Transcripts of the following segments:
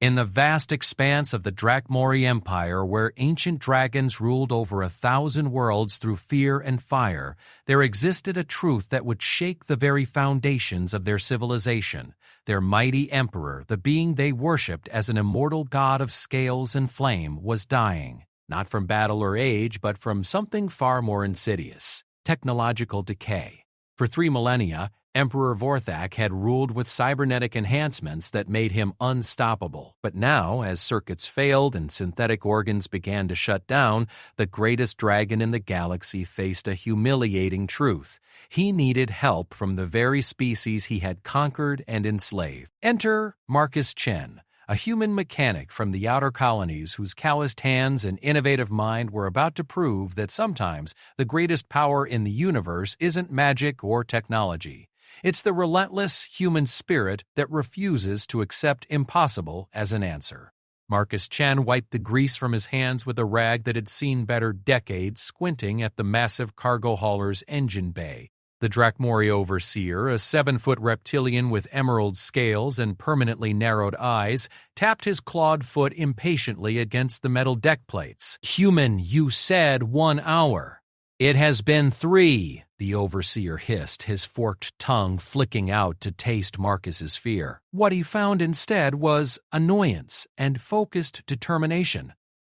In the vast expanse of the Drakmori Empire, where ancient dragons ruled over 1,000 worlds through fear and fire, there existed a truth that would shake the very foundations of their civilization. Their mighty emperor, the being they worshipped as an immortal god of scales and flame, was dying, not from battle or age, but from something far more insidious: technological decay. For 3 millennia, Emperor Vorthak had ruled with cybernetic enhancements that made him unstoppable. But now, as circuits failed and synthetic organs began to shut down, the greatest dragon in the galaxy faced a humiliating truth. He needed help from the very species he had conquered and enslaved. Enter Marcus Chen, a human mechanic from the outer colonies whose calloused hands and innovative mind were about to prove that sometimes the greatest power in the universe isn't magic or technology. It's the relentless human spirit that refuses to accept impossible as an answer. Marcus Chen wiped the grease from his hands with a rag that had seen better decades, squinting at the massive cargo hauler's engine bay. The Drakmori overseer, a 7-foot reptilian with emerald scales and permanently narrowed eyes, tapped his clawed foot impatiently against the metal deck plates. "Human, you said 1 hour." "It has been 3, the overseer hissed, his forked tongue flicking out to taste Marcus's fear. What he found instead was annoyance and focused determination.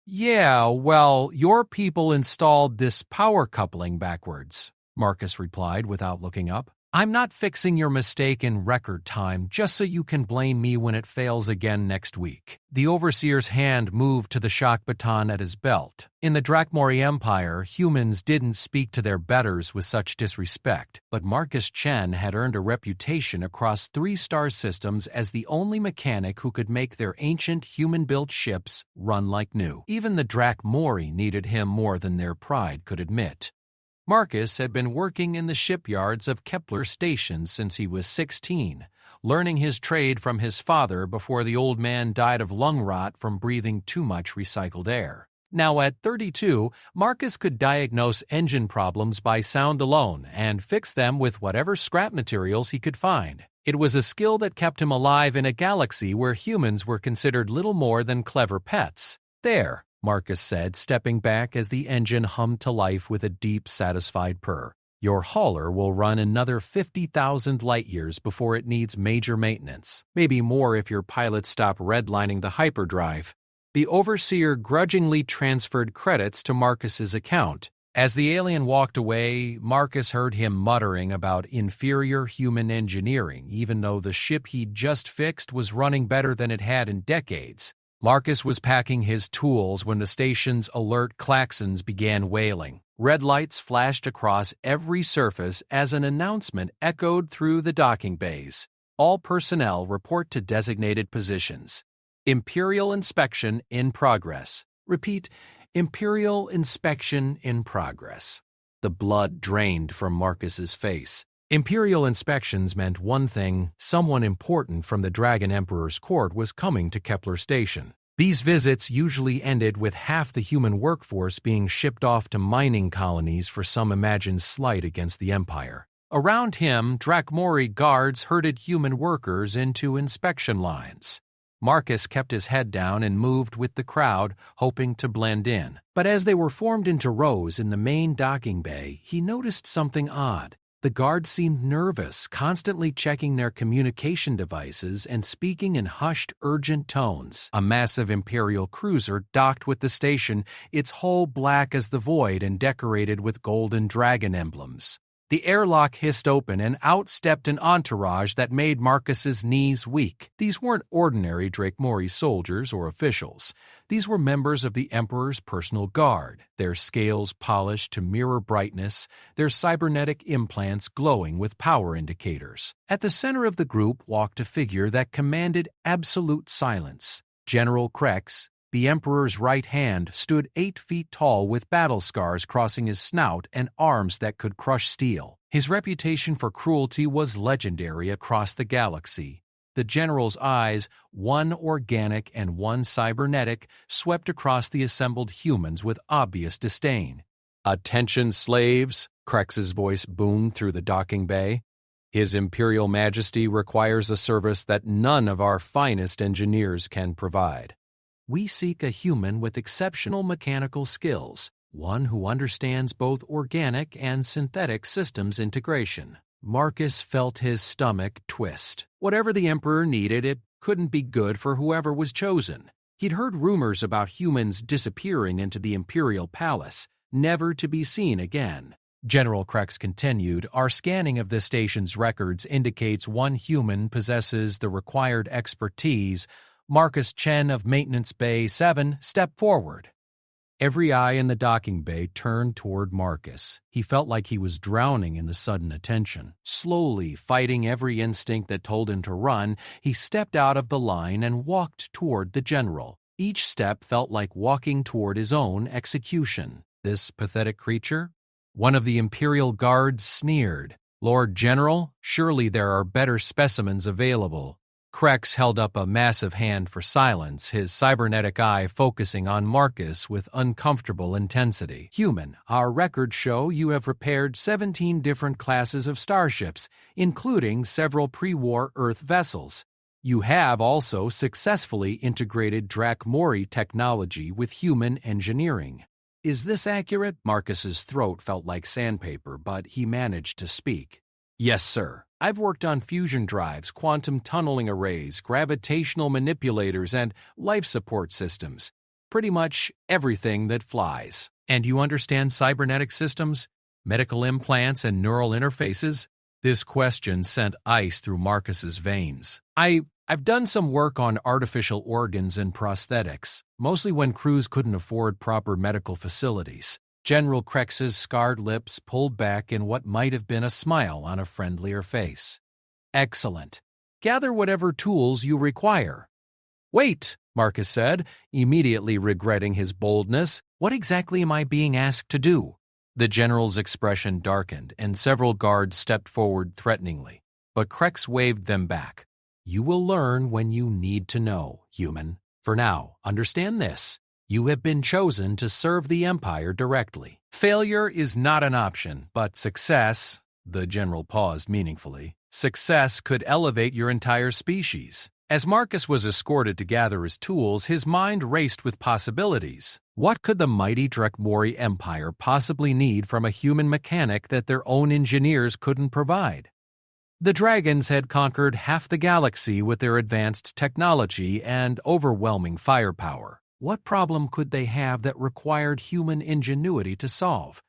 "Yeah, well, your people installed this power coupling backwards," Marcus replied without looking up. "I'm not fixing your mistake in record time just so you can blame me when it fails again next week." The overseer's hand moved to the shock baton at his belt. In the Drakmori Empire, humans didn't speak to their betters with such disrespect, but Marcus Chen had earned a reputation across 3 star systems as the only mechanic who could make their ancient human-built ships run like new. Even the Drakmori needed him more than their pride could admit. Marcus had been working in the shipyards of Kepler Station since he was 16, learning his trade from his father before the old man died of lung rot from breathing too much recycled air. Now at 32, Marcus could diagnose engine problems by sound alone and fix them with whatever scrap materials he could find. It was a skill that kept him alive in a galaxy where humans were considered little more than clever pets. "There," Marcus said, stepping back as the engine hummed to life with a deep, satisfied purr. "Your hauler will run another 50,000 light-years before it needs major maintenance. Maybe more if your pilots stop redlining the hyperdrive." The overseer grudgingly transferred credits to Marcus's account. As the alien walked away, Marcus heard him muttering about inferior human engineering, even though the ship he'd just fixed was running better than it had in decades. Marcus was packing his tools when the station's alert klaxons began wailing. Red lights flashed across every surface as an announcement echoed through the docking bays. "All personnel report to designated positions. Imperial inspection in progress." Repeat, "Imperial inspection in progress." The blood drained from Marcus's face. Imperial inspections meant one thing: someone important from the Dragon Emperor's court was coming to Kepler Station. These visits usually ended with half the human workforce being shipped off to mining colonies for some imagined slight against the Empire. Around him, Drakmori guards herded human workers into inspection lines. Marcus kept his head down and moved with the crowd, hoping to blend in. But as they were formed into rows in the main docking bay, he noticed something odd. The guards seemed nervous, constantly checking their communication devices and speaking in hushed, urgent tones. A massive Imperial cruiser docked with the station, its hull black as the void and decorated with golden dragon emblems. The airlock hissed open and out stepped an entourage that made Marcus's knees weak. These weren't ordinary Drakmori soldiers or officials. These were members of the Emperor's personal guard, their scales polished to mirror brightness, their cybernetic implants glowing with power indicators. At the center of the group walked a figure that commanded absolute silence. General Krex, the Emperor's right hand, stood 8 feet tall with battle scars crossing his snout and arms that could crush steel. His reputation for cruelty was legendary across the galaxy. The general's eyes, one organic and one cybernetic, swept across the assembled humans with obvious disdain. "Attention, slaves," Krex's voice boomed through the docking bay. His Imperial Majesty requires a service that none of our finest engineers can provide. We seek a human with exceptional mechanical skills, one who understands both organic and synthetic systems integration. Marcus felt his stomach twist. Whatever the Emperor needed, it couldn't be good for whoever was chosen. He'd heard rumors about humans disappearing into the Imperial Palace, never to be seen again. General Krex continued, "Our scanning of this station's records indicates one human possesses the required expertise. Marcus Chen of Maintenance Bay 7, step forward." Every eye in the docking bay turned toward Marcus. He felt like he was drowning in the sudden attention. Slowly, fighting every instinct that told him to run, he stepped out of the line and walked toward the general. Each step felt like walking toward his own execution. This pathetic creature? One of the Imperial Guards sneered. "Lord General, surely there are better specimens available." Krex held up a massive hand for silence, his cybernetic eye focusing on Marcus with uncomfortable intensity. "Human, our records show you have repaired 17 different classes of starships, including several pre-war Earth vessels. You have also successfully integrated Drakmori technology with human engineering. Is this accurate?" Marcus's throat felt like sandpaper, but he managed to speak. "Yes, sir. I've worked on fusion drives, quantum tunneling arrays, gravitational manipulators, and life support systems. Pretty much everything that flies." "And you understand cybernetic systems, medical implants, and neural interfaces?" This question sent ice through Marcus's veins. I've done some work on artificial organs and prosthetics, mostly when crews couldn't afford proper medical facilities." General Krex's scarred lips pulled back in what might have been a smile on a friendlier face. "Excellent. Gather whatever tools you require." "Wait," Marcus said, immediately regretting his boldness. "What exactly am I being asked to do?" The general's expression darkened, and several guards stepped forward threateningly. But Krex waved them back. "You will learn when you need to know, human. For now, understand this. You have been chosen to serve the Empire directly. Failure is not an option, but success," the general paused meaningfully, "success could elevate your entire species." As Marcus was escorted to gather his tools, his mind raced with possibilities. What could the mighty Drakmori Empire possibly need from a human mechanic that their own engineers couldn't provide? The dragons had conquered half the galaxy with their advanced technology and overwhelming firepower. What problem could they have that required human ingenuity to solve?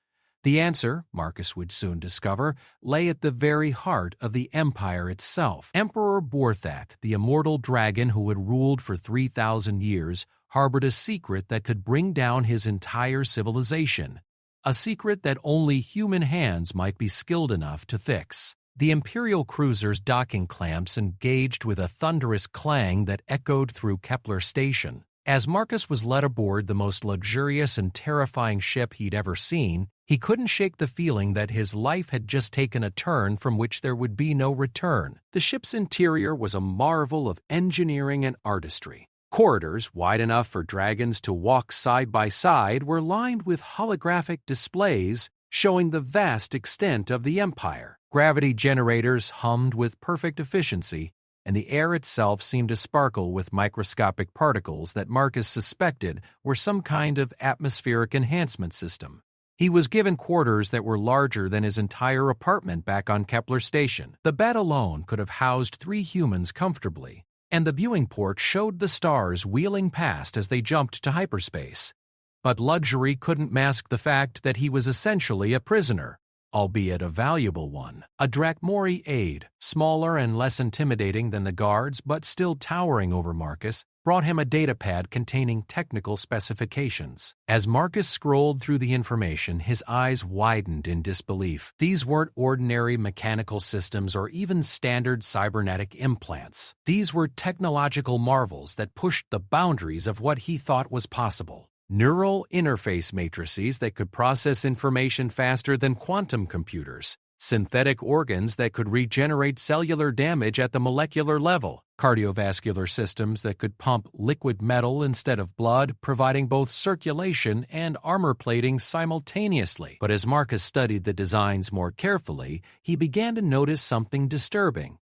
The answer, Marcus would soon discover, lay at the very heart of the Empire itself. Emperor Borthak, the immortal dragon who had ruled for 3,000 years, harbored a secret that could bring down his entire civilization. A secret that only human hands might be skilled enough to fix. The Imperial cruiser's docking clamps engaged with a thunderous clang that echoed through Kepler Station. As Marcus was led aboard the most luxurious and terrifying ship he'd ever seen, he couldn't shake the feeling that his life had just taken a turn from which there would be no return. The ship's interior was a marvel of engineering and artistry. Corridors, wide enough for dragons to walk side by side, were lined with holographic displays showing the vast extent of the Empire. Gravity generators hummed with perfect efficiency, and the air itself seemed to sparkle with microscopic particles that Marcus suspected were some kind of atmospheric enhancement system. He was given quarters that were larger than his entire apartment back on Kepler Station. The bed alone could have housed 3 humans comfortably, and the viewing port showed the stars wheeling past as they jumped to hyperspace. But luxury couldn't mask the fact that he was essentially a prisoner, albeit a valuable one. A Drakmori aide, smaller and less intimidating than the guards but still towering over Marcus, brought him a datapad containing technical specifications. As Marcus scrolled through the information, his eyes widened in disbelief. These weren't ordinary mechanical systems or even standard cybernetic implants. These were technological marvels that pushed the boundaries of what he thought was possible. Neural interface matrices that could process information faster than quantum computers, synthetic organs that could regenerate cellular damage at the molecular level, cardiovascular systems that could pump liquid metal instead of blood, providing both circulation and armor plating simultaneously. But as Marcus studied the designs more carefully, he began to notice something disturbing.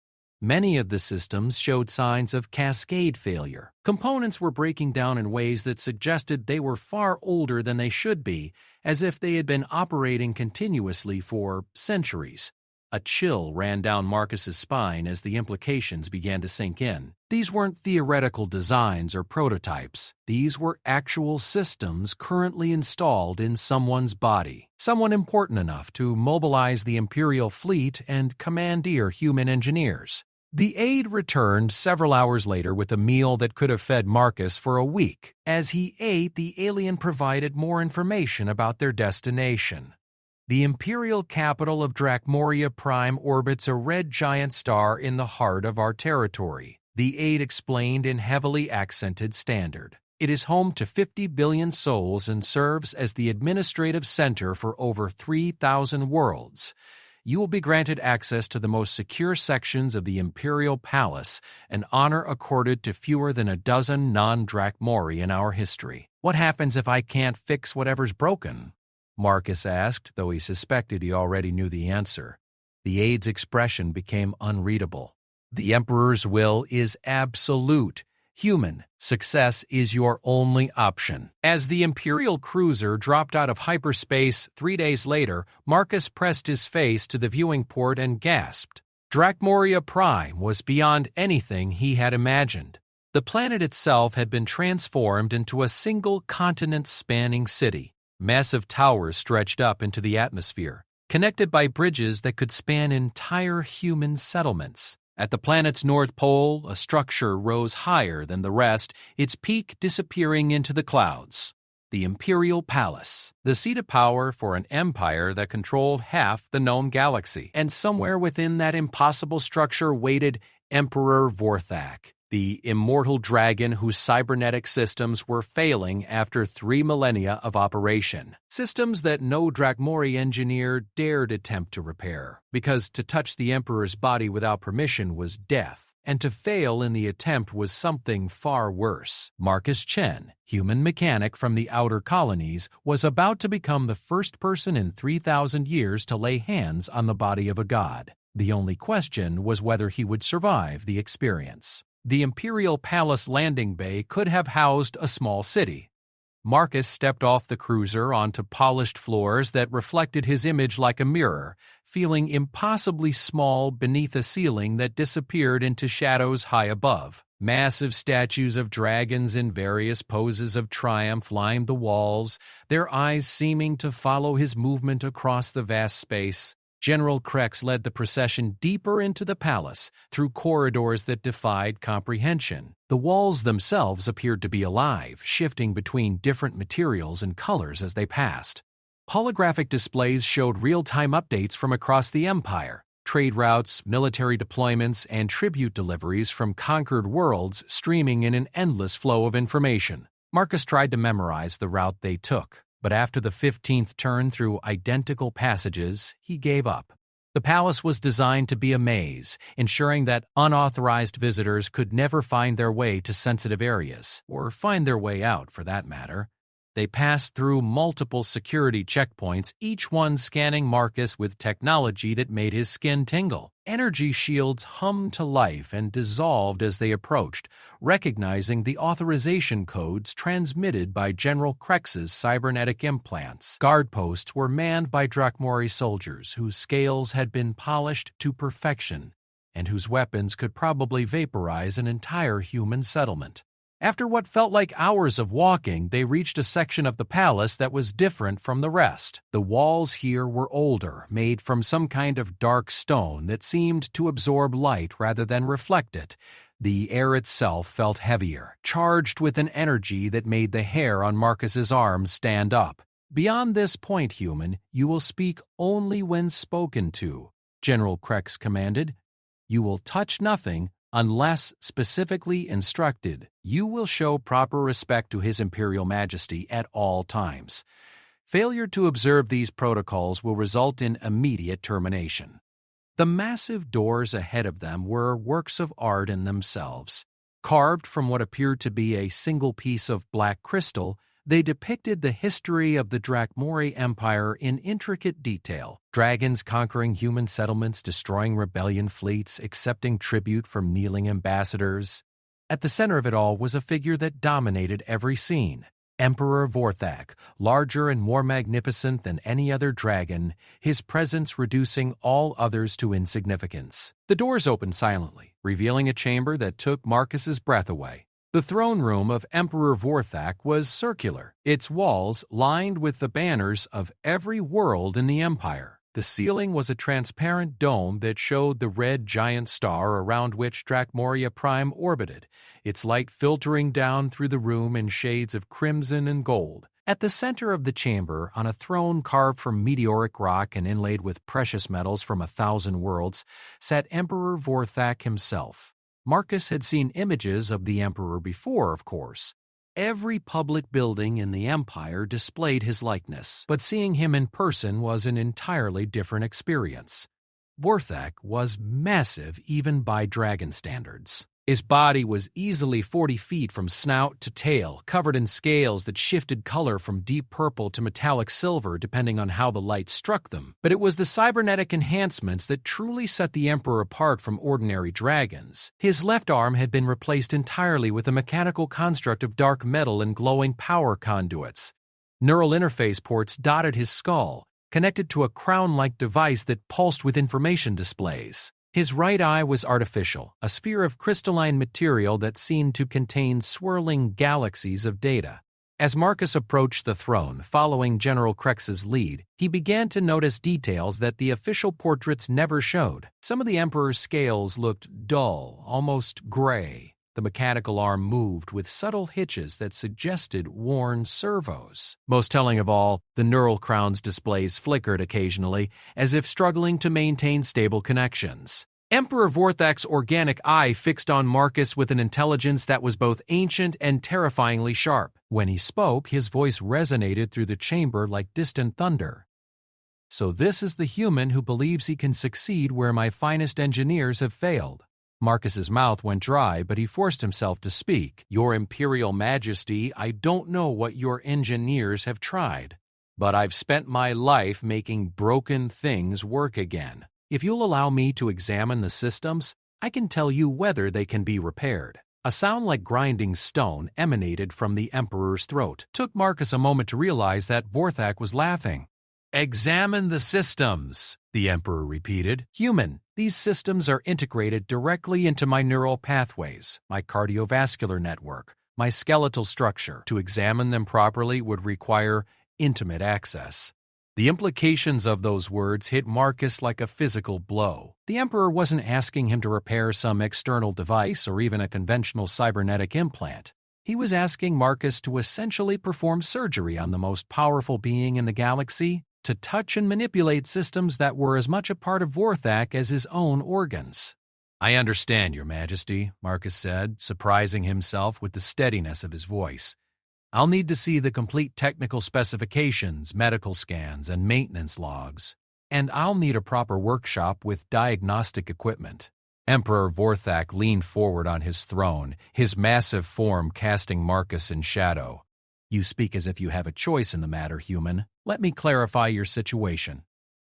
Many of the systems showed signs of cascade failure. Components were breaking down in ways that suggested they were far older than they should be, as if they had been operating continuously for centuries. A chill ran down Marcus's spine as the implications began to sink in. These weren't theoretical designs or prototypes. These were actual systems currently installed in someone's body. Someone important enough to mobilize the Imperial fleet and commandeer human engineers. The aide returned several hours later with a meal that could have fed Marcus for a week. As he ate, the alien provided more information about their destination. The imperial capital of Dracmoria Prime orbits a red giant star in the heart of our territory, the aide explained in heavily accented Standard. It is home to 50 billion souls and serves as the administrative center for over 3,000 worlds. You will be granted access to the most secure sections of the Imperial Palace, an honor accorded to fewer than a dozen non-Dracmori in our history. What happens if I can't fix whatever's broken? Marcus asked, though he suspected he already knew the answer. The aide's expression became unreadable. The Emperor's will is absolute. Human success is your only option. As the Imperial cruiser dropped out of hyperspace 3 days later, Marcus pressed his face to the viewing port and gasped. Dracmoria Prime was beyond anything he had imagined. The planet itself had been transformed into a single continent-spanning city. Massive towers stretched up into the atmosphere, connected by bridges that could span entire human settlements. At the planet's north pole, a structure rose higher than the rest, its peak disappearing into the clouds. The Imperial Palace, the seat of power for an empire that controlled half the known galaxy. And somewhere within that impossible structure waited Emperor Vorthak, the immortal dragon whose cybernetic systems were failing after 3 millennia of operation. Systems that no Dracmori engineer dared attempt to repair, because to touch the Emperor's body without permission was death, and to fail in the attempt was something far worse. Marcus Chen, human mechanic from the outer colonies, was about to become the first person in 3,000 years to lay hands on the body of a god. The only question was whether he would survive the experience. The Imperial Palace landing bay could have housed a small city. Marcus stepped off the cruiser onto polished floors that reflected his image like a mirror, feeling impossibly small beneath a ceiling that disappeared into shadows high above. Massive statues of dragons in various poses of triumph lined the walls, their eyes seeming to follow his movement across the vast space. General Krex led the procession deeper into the palace, through corridors that defied comprehension. The walls themselves appeared to be alive, shifting between different materials and colors as they passed. Holographic displays showed real-time updates from across the Empire. Trade routes, military deployments, and tribute deliveries from conquered worlds streaming in an endless flow of information. Marcus tried to memorize the route they took, but after the 15th turn through identical passages, he gave up. The palace was designed to be a maze, ensuring that unauthorized visitors could never find their way to sensitive areas, or find their way out, for that matter. They passed through multiple security checkpoints, each one scanning Marcus with technology that made his skin tingle. Energy shields hummed to life and dissolved as they approached, recognizing the authorization codes transmitted by General Krex's cybernetic implants. Guard posts were manned by Dracmori soldiers whose scales had been polished to perfection, and whose weapons could probably vaporize an entire human settlement. After what felt like hours of walking, they reached a section of the palace that was different from the rest. The walls here were older, made from some kind of dark stone that seemed to absorb light rather than reflect it. The air itself felt heavier, charged with an energy that made the hair on Marcus's arms stand up. "Beyond this point, human, you will speak only when spoken to," General Krex commanded. "You will touch nothing unless specifically instructed. You will show proper respect to His Imperial Majesty at all times. Failure to observe these protocols will result in immediate termination. The massive doors ahead of them were works of art in themselves. Carved from what appeared to be a single piece of black crystal, they depicted the history of the Drakmori Empire in intricate detail. Dragons conquering human settlements, destroying rebellion fleets, accepting tribute from kneeling ambassadors. At the center of it all was a figure that dominated every scene. Emperor Vorthak, larger and more magnificent than any other dragon, his presence reducing all others to insignificance. The doors opened silently, revealing a chamber that took Marcus's breath away. The throne room of Emperor Vorthak was circular, its walls lined with the banners of every world in the empire. The ceiling was a transparent dome that showed the red giant star around which Drakmoria Prime orbited, its light filtering down through the room in shades of crimson and gold. At the center of the chamber, on a throne carved from meteoric rock and inlaid with precious metals from 1,000 worlds, sat Emperor Vorthak himself. Marcus had seen images of the Emperor before, of course. Every public building in the Empire displayed his likeness, but seeing him in person was an entirely different experience. Vorthak was massive even by dragon standards. His body was easily 40 feet from snout to tail, covered in scales that shifted color from deep purple to metallic silver depending on how the light struck them. But it was the cybernetic enhancements that truly set the Emperor apart from ordinary dragons. His left arm had been replaced entirely with a mechanical construct of dark metal and glowing power conduits. Neural interface ports dotted his skull, connected to a crown-like device that pulsed with information displays. His right eye was artificial, a sphere of crystalline material that seemed to contain swirling galaxies of data. As Marcus approached the throne, following General Krex's lead, he began to notice details that the official portraits never showed. Some of the Emperor's scales looked dull, almost gray. The mechanical arm moved with subtle hitches that suggested worn servos. Most telling of all, the neural crown's displays flickered occasionally, as if struggling to maintain stable connections. Emperor Vorthak's organic eye fixed on Marcus with an intelligence that was both ancient and terrifyingly sharp. When he spoke, his voice resonated through the chamber like distant thunder. "So this is the human who believes he can succeed where my finest engineers have failed." Marcus's mouth went dry, but he forced himself to speak. "Your Imperial Majesty, I don't know what your engineers have tried, but I've spent my life making broken things work again. If you'll allow me to examine the systems, I can tell you whether they can be repaired." A sound like grinding stone emanated from the Emperor's throat. It took Marcus a moment to realize that Vorthak was laughing. "Examine the systems," the Emperor repeated. "Human, these systems are integrated directly into my neural pathways, my cardiovascular network, my skeletal structure. To examine them properly would require intimate access." The implications of those words hit Marcus like a physical blow. The Emperor wasn't asking him to repair some external device or even a conventional cybernetic implant. He was asking Marcus to essentially perform surgery on the most powerful being in the galaxy, to touch and manipulate systems that were as much a part of Vorthak as his own organs. "I understand, Your Majesty," Marcus said, surprising himself with the steadiness of his voice. "I'll need to see the complete technical specifications, medical scans, and maintenance logs. And I'll need a proper workshop with diagnostic equipment." Emperor Vorthak leaned forward on his throne, his massive form casting Marcus in shadow. "You speak as if you have a choice in the matter, human. Let me clarify your situation."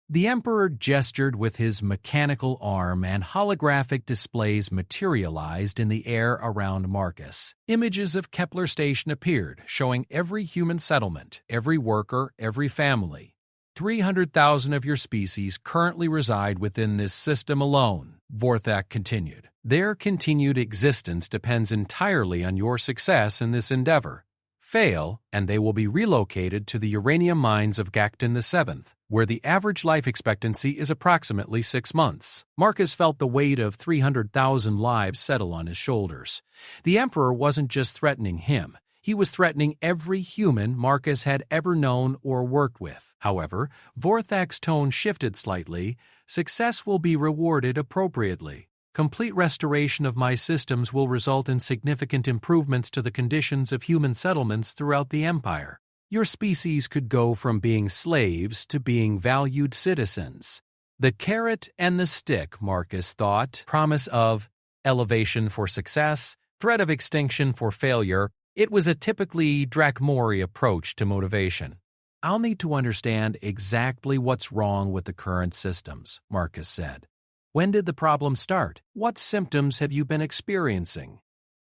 The Emperor gestured with his mechanical arm, and holographic displays materialized in the air around Marcus. Images of Kepler Station appeared, showing every human settlement, every worker, every family. 300,000 of your species currently reside within this system alone, Vorthak continued. Their continued existence depends entirely on your success in this endeavor. Fail, and they will be relocated to the uranium mines of Gakton VII, where the average life expectancy is approximately 6 months. Marcus felt the weight of 300,000 lives settle on his shoulders. The Emperor wasn't just threatening him. He was threatening every human Marcus had ever known or worked with. However, Vorthak's tone shifted slightly. "Success will be rewarded appropriately. Complete restoration of my systems will result in significant improvements to the conditions of human settlements throughout the Empire. your species could go from being slaves to being valued citizens. The carrot and the stick, Marcus thought, promise of elevation for success, threat of extinction for failure. It was a typically Drakmori approach to motivation. I'll need to understand exactly what's wrong with the current systems, Marcus said. When did the problem start? What symptoms have you been experiencing?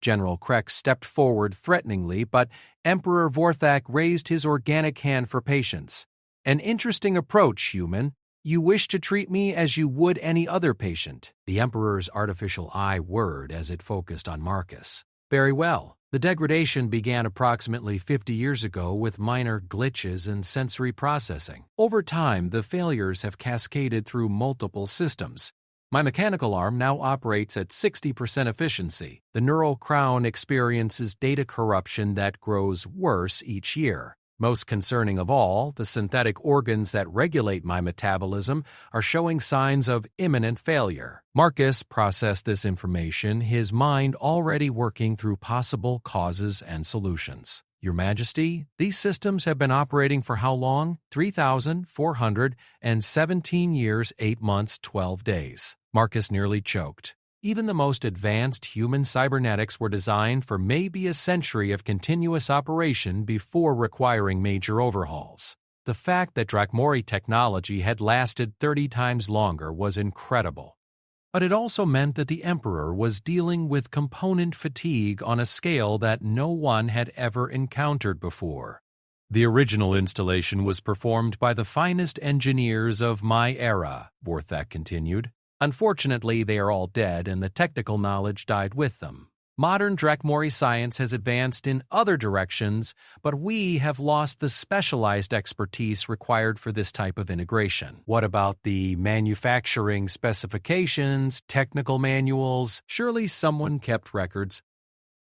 General Krex stepped forward threateningly, but Emperor Vorthak raised his organic hand for patience. An interesting approach, human. You wish to treat me as you would any other patient. The Emperor's artificial eye whirred as it focused on Marcus. Very well. The degradation began approximately 50 years ago with minor glitches in sensory processing. Over time, the failures have cascaded through multiple systems. My mechanical arm now operates at 60% efficiency. The neural crown experiences data corruption that grows worse each year. Most concerning of all, the synthetic organs that regulate my metabolism are showing signs of imminent failure. Marcus processed this information, his mind already working through possible causes and solutions. Your Majesty, these systems have been operating for how long? 3,417 years, 8 months, 12 days. Marcus nearly choked. Even the most advanced human cybernetics were designed for maybe a century of continuous operation before requiring major overhauls. The fact that Drakmori technology had lasted 30 times longer was incredible. But it also meant that the Emperor was dealing with component fatigue on a scale that no one had ever encountered before. The original installation was performed by the finest engineers of my era, Vorthak continued. Unfortunately, they are all dead and the technical knowledge died with them. Modern Drakmori science has advanced in other directions, but we have lost the specialized expertise required for this type of integration. What about the manufacturing specifications, technical manuals? Surely someone kept records.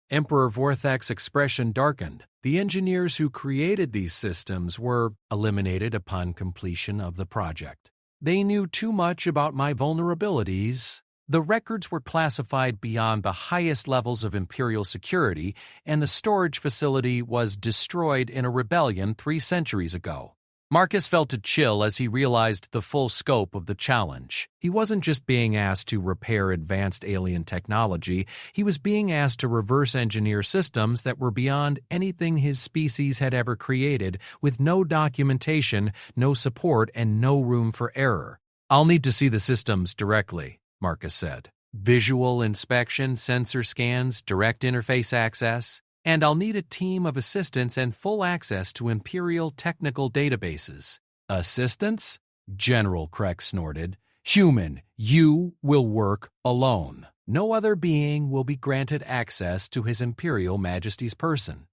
Emperor Vorthak's expression darkened. The engineers who created these systems were eliminated upon completion of the project. They knew too much about my vulnerabilities. The records were classified beyond the highest levels of Imperial security, and the storage facility was destroyed in a rebellion 3 centuries ago. Marcus felt a chill as he realized the full scope of the challenge. He wasn't just being asked to repair advanced alien technology, he was being asked to reverse engineer systems that were beyond anything his species had ever created, with no documentation, no support, and no room for error. I'll need to see the systems directly, Marcus said. Visual inspection, sensor scans, direct interface access. And I'll need a team of assistants and full access to Imperial technical databases. Assistants? General Krex snorted. Human, you will work alone. No other being will be granted access to His Imperial Majesty's person.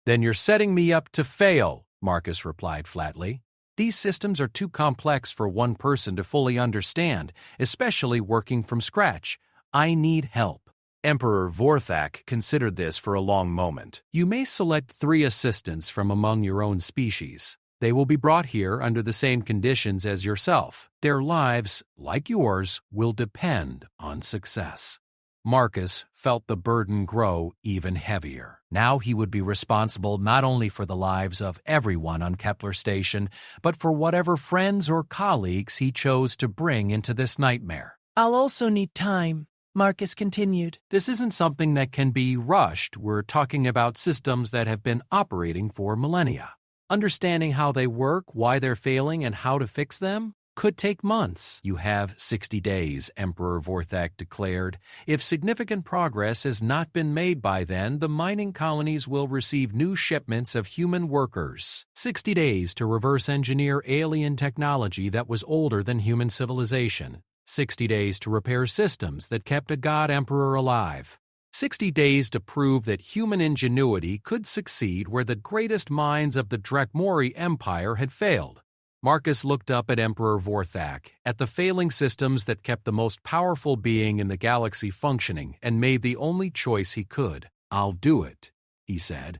Then you're setting me up to fail, Marcus replied flatly. These systems are too complex for one person to fully understand, especially working from scratch. I need help. Emperor Vorthak considered this for a long moment. You may select 3 assistants from among your own species. They will be brought here under the same conditions as yourself. Their lives, like yours, will depend on success. Marcus felt the burden grow even heavier. Now he would be responsible not only for the lives of everyone on Kepler Station, but for whatever friends or colleagues he chose to bring into this nightmare. I'll also need time, Marcus continued. This isn't something that can be rushed. We're talking about systems that have been operating for millennia. Understanding how they work, why they're failing, and how to fix them could take months. You have 60 days, Emperor Vorthak declared. If significant progress has not been made by then, the mining colonies will receive new shipments of human workers. 60 days to reverse engineer alien technology that was older than human civilization. 60 days to repair systems that kept a god emperor alive. 60 days to prove that human ingenuity could succeed where the greatest minds of the Drakmori Empire had failed. Marcus looked up at Emperor Vorthak, at the failing systems that kept the most powerful being in the galaxy functioning, and made the only choice he could. I'll do it, he said.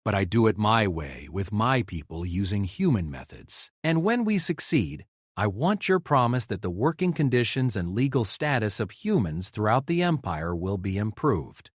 But I do it my way, with my people using human methods. And when we succeed, I want your promise that the working conditions and legal status of humans throughout the Empire will be improved.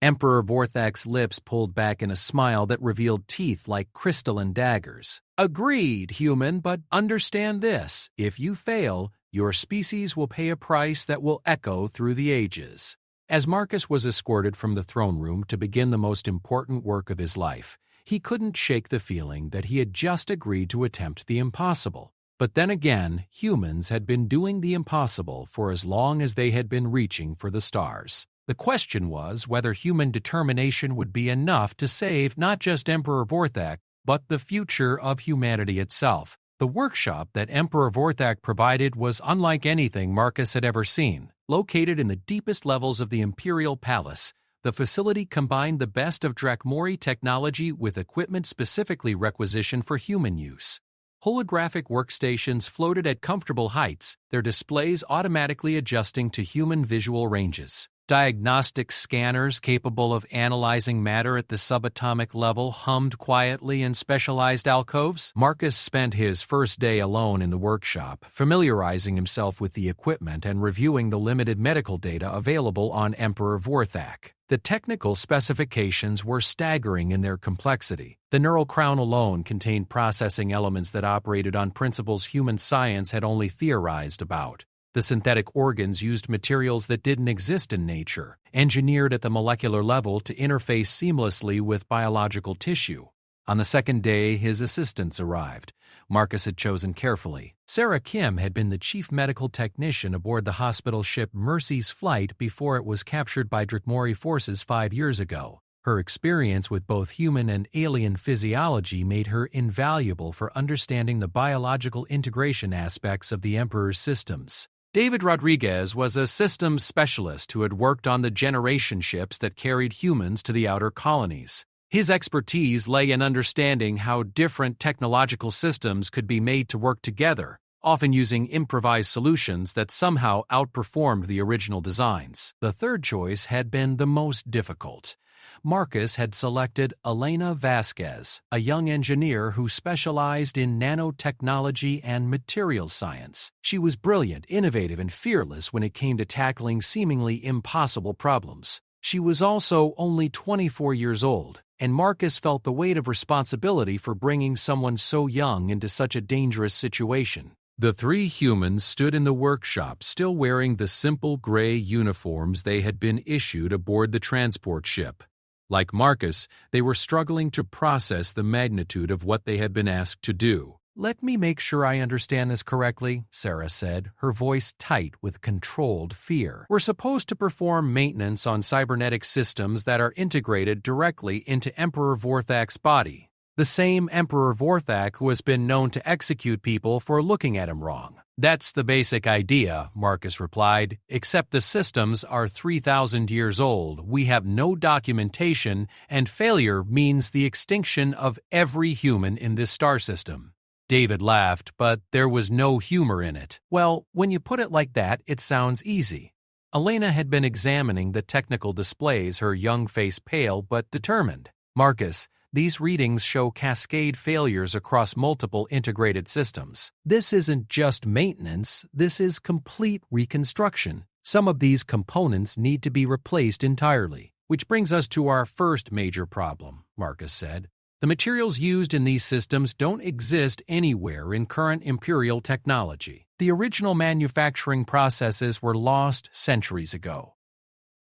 Emperor Vorthak's lips pulled back in a smile that revealed teeth like crystalline daggers. Agreed, human, but understand this. If you fail, your species will pay a price that will echo through the ages. As Marcus was escorted from the throne room to begin the most important work of his life, he couldn't shake the feeling that he had just agreed to attempt the impossible. But then again, humans had been doing the impossible for as long as they had been reaching for the stars. The question was whether human determination would be enough to save not just Emperor Vorthak, but the future of humanity itself. The workshop that Emperor Vorthak provided was unlike anything Marcus had ever seen. Located in the deepest levels of the Imperial Palace, the facility combined the best of Drakmori technology with equipment specifically requisitioned for human use. Holographic workstations floated at comfortable heights, their displays automatically adjusting to human visual ranges. Diagnostic scanners capable of analyzing matter at the subatomic level hummed quietly in specialized alcoves. Marcus spent his first day alone in the workshop, familiarizing himself with the equipment and reviewing the limited medical data available on Emperor Vorthak. The technical specifications were staggering in their complexity. The neural crown alone contained processing elements that operated on principles human science had only theorized about. The synthetic organs used materials that didn't exist in nature, engineered at the molecular level to interface seamlessly with biological tissue. On the second day, his assistants arrived. Marcus had chosen carefully. Sarah Kim had been the chief medical technician aboard the hospital ship Mercy's Flight before it was captured by Drakmori forces 5 years ago. Her experience with both human and alien physiology made her invaluable for understanding the biological integration aspects of the Emperor's systems. David Rodriguez was a systems specialist who had worked on the generation ships that carried humans to the outer colonies. His expertise lay in understanding how different technological systems could be made to work together, often using improvised solutions that somehow outperformed the original designs. The third choice had been the most difficult. Marcus had selected Elena Vasquez, a young engineer who specialized in nanotechnology and materials science. She was brilliant, innovative, and fearless when it came to tackling seemingly impossible problems. She was also only 24 years old, and Marcus felt the weight of responsibility for bringing someone so young into such a dangerous situation. The three humans stood in the workshop still wearing the simple gray uniforms they had been issued aboard the transport ship. Like Marcus, they were struggling to process the magnitude of what they had been asked to do. "Let me make sure I understand this correctly," Sarah said, her voice tight with controlled fear. "We're supposed to perform maintenance on cybernetic systems that are integrated directly into Emperor Vorthak's body. The same Emperor Vorthak who has been known to execute people for looking at him wrong." "That's the basic idea," Marcus replied, "except the systems are 3,000 years old. We have no documentation, and failure means the extinction of every human in this star system." David laughed, but there was no humor in it. "Well, when you put it like that, it sounds easy." Elena had been examining the technical displays, her young face pale but determined. "Marcus, these readings show cascade failures across multiple integrated systems. This isn't just maintenance, this is complete reconstruction. Some of these components need to be replaced entirely. Which brings us to our first major problem," Marcus said. "The materials used in these systems don't exist anywhere in current Imperial technology. The original manufacturing processes were lost centuries ago."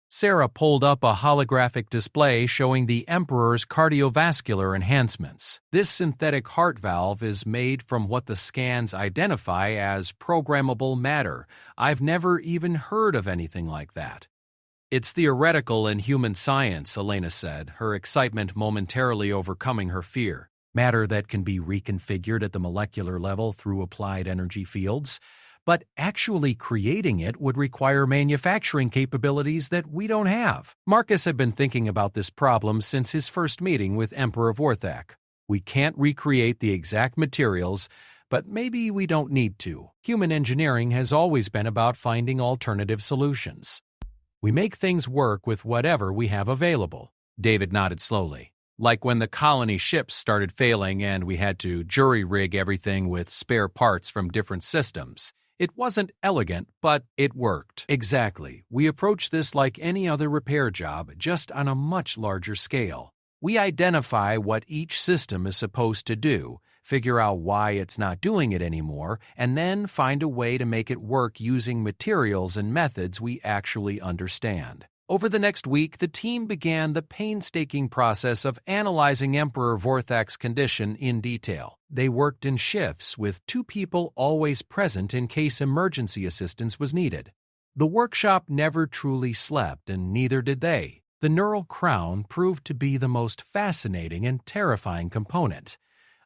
Sarah pulled up a holographic display showing the Emperor's cardiovascular enhancements. "This synthetic heart valve is made from what the scans identify as programmable matter. I've never even heard of anything like that." "It's theoretical in human science," Elena said, her excitement momentarily overcoming her fear. "Matter that can be reconfigured at the molecular level through applied energy fields. But actually creating it would require manufacturing capabilities that we don't have." Marcus had been thinking about this problem since his first meeting with Emperor Vorthak. "We can't recreate the exact materials, but maybe we don't need to. Human engineering has always been about finding alternative solutions. We make things work with whatever we have available." David nodded slowly. "Like when the colony ships started failing and we had to jury-rig everything with spare parts from different systems. It wasn't elegant, but it worked. Exactly. We approach this like any other repair job, just on a much larger scale. We identify what each system is supposed to do, figure out why it's not doing it anymore, and then find a way to make it work using materials and methods we actually understand. Over the next week, the team began the painstaking process of analyzing Emperor Vorthak's condition in detail. They worked in shifts, with 2 people always present in case emergency assistance was needed. The workshop never truly slept, and neither did they. The neural crown proved to be the most fascinating and terrifying component.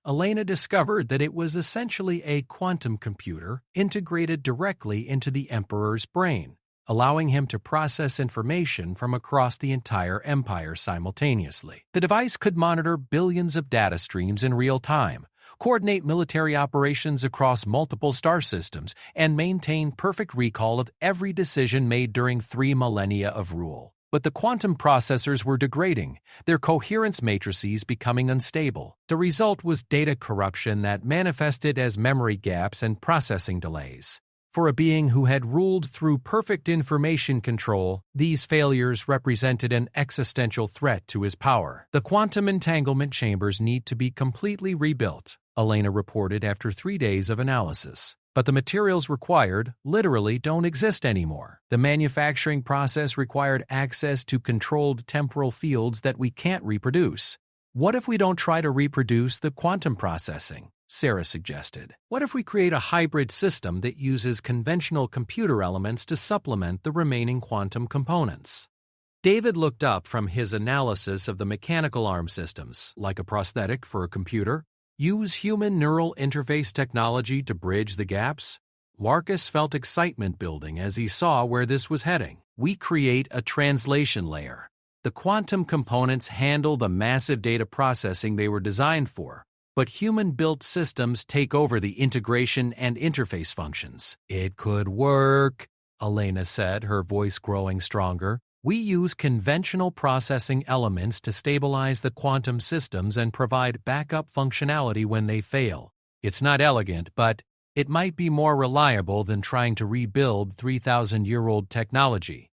Elena discovered that it was essentially a quantum computer integrated directly into the Emperor's brain, allowing him to process information from across the entire empire simultaneously. The device could monitor billions of data streams in real time, coordinate military operations across multiple star systems, and maintain perfect recall of every decision made during 3 millennia of rule. But the quantum processors were degrading, their coherence matrices becoming unstable. The result was data corruption that manifested as memory gaps and processing delays. For a being who had ruled through perfect information control, these failures represented an existential threat to his power. The quantum entanglement chambers need to be completely rebuilt, Elena reported after 3 days of analysis. But the materials required literally don't exist anymore. The manufacturing process required access to controlled temporal fields that we can't reproduce. What if we don't try to reproduce the quantum processing? Sarah suggested. What if we create a hybrid system that uses conventional computer elements to supplement the remaining quantum components? David looked up from his analysis of the mechanical arm systems, like a prosthetic for a computer. Use human neural interface technology to bridge the gaps? Marcus felt excitement building as he saw where this was heading. We create a translation layer. The quantum components handle the massive data processing they were designed for, but human-built systems take over the integration and interface functions. It could work, Elena said, her voice growing stronger. We use conventional processing elements to stabilize the quantum systems and provide backup functionality when they fail. It's not elegant, but it might be more reliable than trying to rebuild 3,000-year-old technology.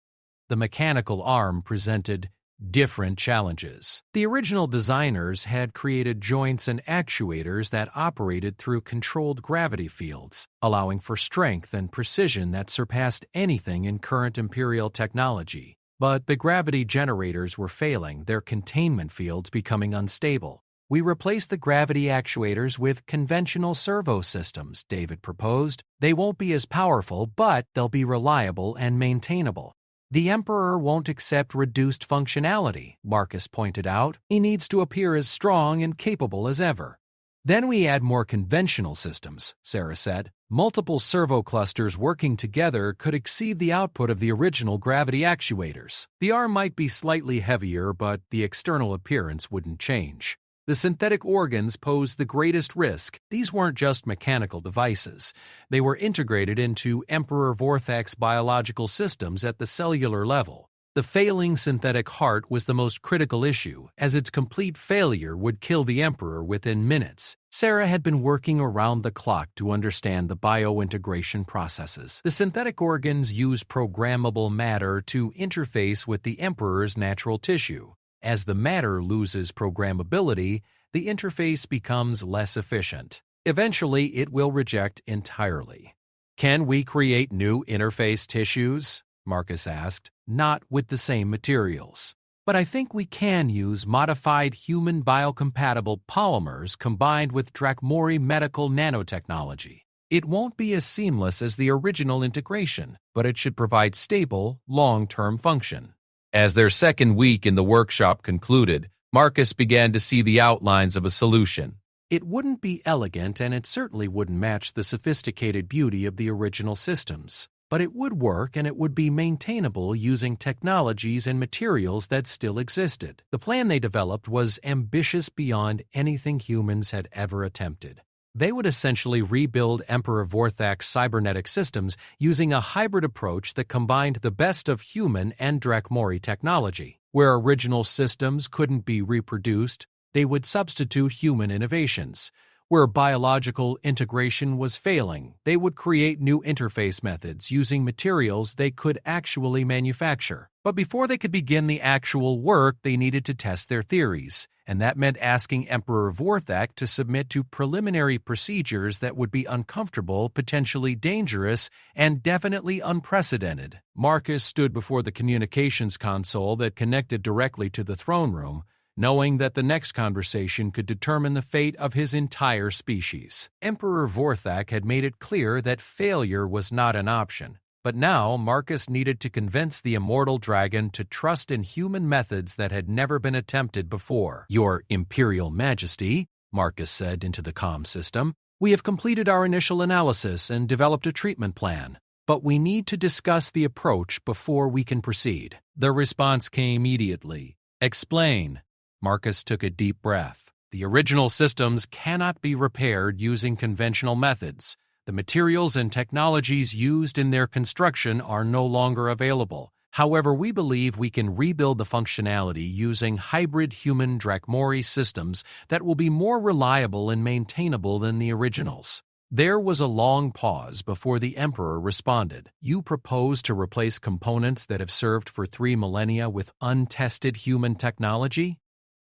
The mechanical arm presented different challenges. The original designers had created joints and actuators that operated through controlled gravity fields, allowing for strength and precision that surpassed anything in current Imperial technology. But the gravity generators were failing, their containment fields becoming unstable. We replaced the gravity actuators with conventional servo systems, David proposed. They won't be as powerful, but they'll be reliable and maintainable. The Emperor won't accept reduced functionality, Marcus pointed out. He needs to appear as strong and capable as ever. Then we add more conventional systems, Sarah said. Multiple servo clusters working together could exceed the output of the original gravity actuators. The arm might be slightly heavier, but the external appearance wouldn't change. The synthetic organs posed the greatest risk. These weren't just mechanical devices. They were integrated into Emperor Vorthak's biological systems at the cellular level. The failing synthetic heart was the most critical issue, as its complete failure would kill the Emperor within minutes. Sarah had been working around the clock to understand the biointegration processes. The synthetic organs use programmable matter to interface with the Emperor's natural tissue. As the matter loses programmability, the interface becomes less efficient. Eventually, it will reject entirely. Can we create new interface tissues? Marcus asked. Not with the same materials. But I think we can use modified human biocompatible polymers combined with Drakmori medical nanotechnology. It won't be as seamless as the original integration, but it should provide stable, long-term function. As their second week in the workshop concluded, Marcus began to see the outlines of a solution. It wouldn't be elegant, and it certainly wouldn't match the sophisticated beauty of the original systems. But it would work, and it would be maintainable using technologies and materials that still existed. The plan they developed was ambitious beyond anything humans had ever attempted. They would essentially rebuild Emperor Vorthak's cybernetic systems using a hybrid approach that combined the best of human and Drakmori technology. Where original systems couldn't be reproduced, they would substitute human innovations. Where biological integration was failing, they would create new interface methods using materials they could actually manufacture. But before they could begin the actual work, they needed to test their theories, and that meant asking Emperor Vorthak to submit to preliminary procedures that would be uncomfortable, potentially dangerous, and definitely unprecedented. Marcus stood before the communications console that connected directly to the throne room, knowing that the next conversation could determine the fate of his entire species. Emperor Vorthak had made it clear that failure was not an option, but now Marcus needed to convince the immortal dragon to trust in human methods that had never been attempted before. "Your Imperial Majesty," Marcus said into the comm system, "we have completed our initial analysis and developed a treatment plan, but we need to discuss the approach before we can proceed." The response came immediately. "Explain." Marcus took a deep breath. "The original systems cannot be repaired using conventional methods. The materials and technologies used in their construction are no longer available. However, we believe we can rebuild the functionality using hybrid human Drakmori systems that will be more reliable and maintainable than the originals." There was a long pause before the Emperor responded. "You propose to replace components that have served for 3 millennia with untested human technology?"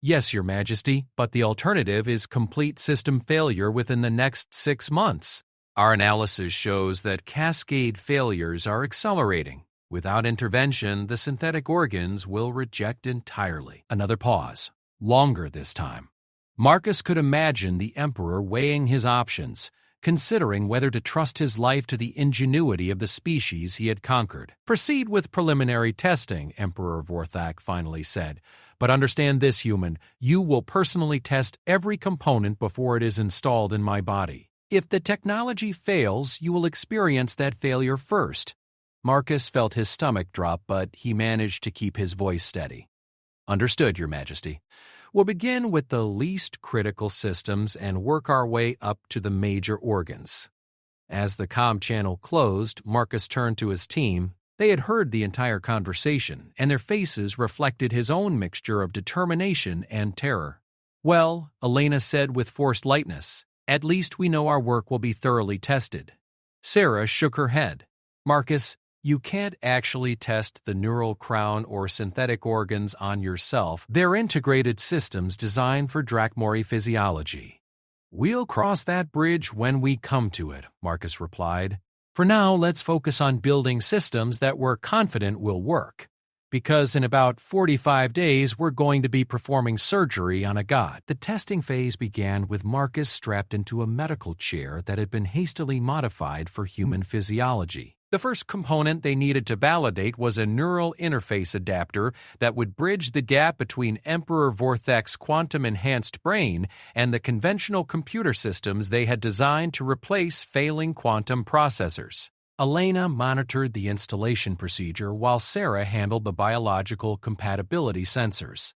"Yes, Your Majesty, but the alternative is complete system failure within the next 6 months. Our analysis shows that cascade failures are accelerating. Without intervention, the synthetic organs will reject entirely." Another pause, longer this time. Marcus could imagine the Emperor weighing his options, considering whether to trust his life to the ingenuity of the species he had conquered. "Proceed with preliminary testing," Emperor Vorthak finally said. "But understand this, human, you will personally test every component before it is installed in my body. If the technology fails, you will experience that failure first." Marcus felt his stomach drop, but he managed to keep his voice steady. "Understood, Your Majesty. We'll begin with the least critical systems and work our way up to the major organs." As the comm channel closed, Marcus turned to his team. They had heard the entire conversation, and their faces reflected his own mixture of determination and terror. "Well," Elena said with forced lightness, "at least we know our work will be thoroughly tested." Sarah shook her head. "Marcus, you can't actually test the neural crown or synthetic organs on yourself. They're integrated systems designed for Drakmori physiology." "We'll cross that bridge when we come to it," Marcus replied. "For now, let's focus on building systems that we're confident will work. Because in about 45 days, we're going to be performing surgery on a god." The testing phase began with Marcus strapped into a medical chair that had been hastily modified for human physiology. The first component they needed to validate was a neural interface adapter that would bridge the gap between Emperor Vorthak's quantum-enhanced brain and the conventional computer systems they had designed to replace failing quantum processors. Elena monitored the installation procedure while Sarah handled the biological compatibility sensors.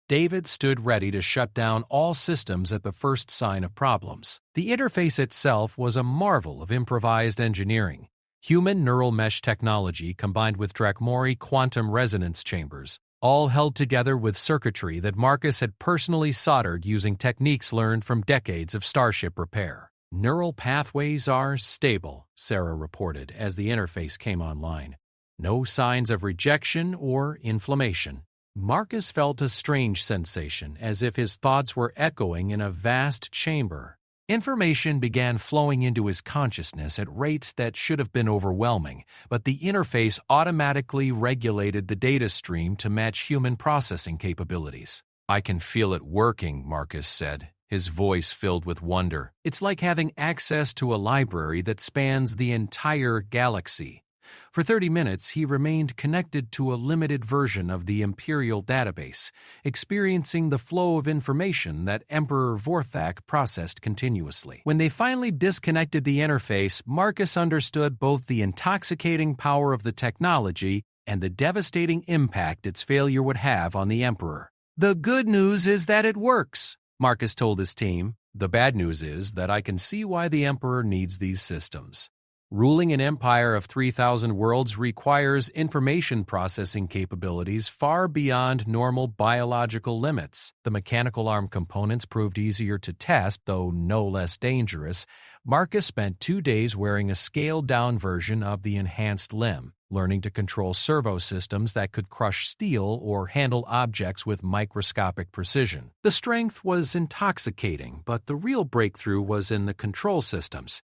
David stood ready to shut down all systems at the first sign of problems. The interface itself was a marvel of improvised engineering. Human neural mesh technology combined with Drakmori quantum resonance chambers, all held together with circuitry that Marcus had personally soldered using techniques learned from decades of starship repair. "Neural pathways are stable," Sarah reported as the interface came online. "No signs of rejection or inflammation." Marcus felt a strange sensation, as if his thoughts were echoing in a vast chamber. Information began flowing into his consciousness at rates that should have been overwhelming, but the interface automatically regulated the data stream to match human processing capabilities. "I can feel it working," Marcus said, his voice filled with wonder. "It's like having access to a library that spans the entire galaxy." For 30 minutes, he remained connected to a limited version of the Imperial database, experiencing the flow of information that Emperor Vorthak processed continuously. When they finally disconnected the interface, Marcus understood both the intoxicating power of the technology and the devastating impact its failure would have on the Emperor. "The good news is that it works," Marcus told his team. "The bad news is that I can see why the Emperor needs these systems." Ruling an empire of 3,000 worlds requires information processing capabilities far beyond normal biological limits. The mechanical arm components proved easier to test, though no less dangerous. Marcus spent 2 days wearing a scaled-down version of the enhanced limb, learning to control servo systems that could crush steel or handle objects with microscopic precision. The strength was intoxicating, but the real breakthrough was in the control systems.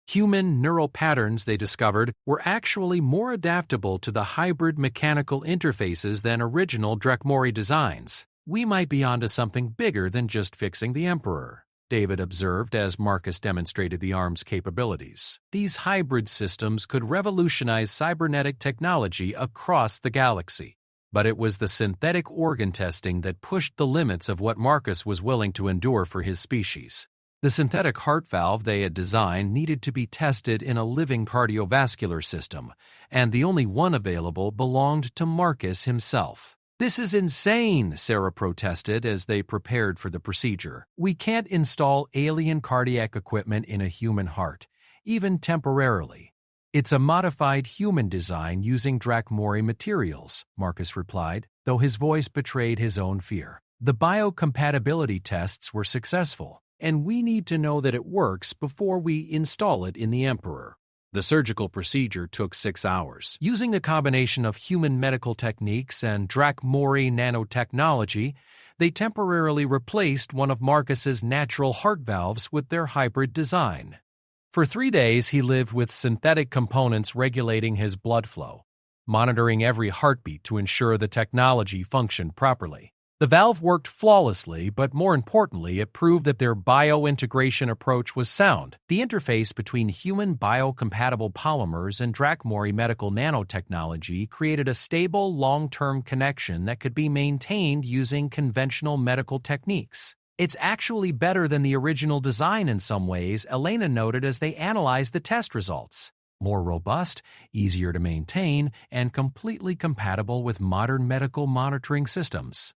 Human neural patterns, they discovered, were actually more adaptable to the hybrid mechanical interfaces than original Drakmori designs. We might be onto something bigger than just fixing the Emperor, David observed as Marcus demonstrated the arm's capabilities. These hybrid systems could revolutionize cybernetic technology across the galaxy. But it was the synthetic organ testing that pushed the limits of what Marcus was willing to endure for his species. The synthetic heart valve they had designed needed to be tested in a living cardiovascular system, and the only one available belonged to Marcus himself. "This is insane," Sarah protested as they prepared for the procedure. "We can't install alien cardiac equipment in a human heart, even temporarily." "It's a modified human design using Drakmori materials," Marcus replied, though his voice betrayed his own fear. "The biocompatibility tests were successful, and we need to know that it works before we install it in the Emperor." The surgical procedure took 6 hours. Using a combination of human medical techniques and Drakmori nanotechnology, they temporarily replaced one of Marcus's natural heart valves with their hybrid design. For 3 days, he lived with synthetic components regulating his blood flow, monitoring every heartbeat to ensure the technology functioned properly. The valve worked flawlessly, but more importantly, it proved that their bio-integration approach was sound. The interface between human biocompatible polymers and Drakmori medical nanotechnology created a stable, long-term connection that could be maintained using conventional medical techniques. "It's actually better than the original design in some ways," Elena noted as they analyzed the test results. "More robust, easier to maintain, and completely compatible with modern medical monitoring systems."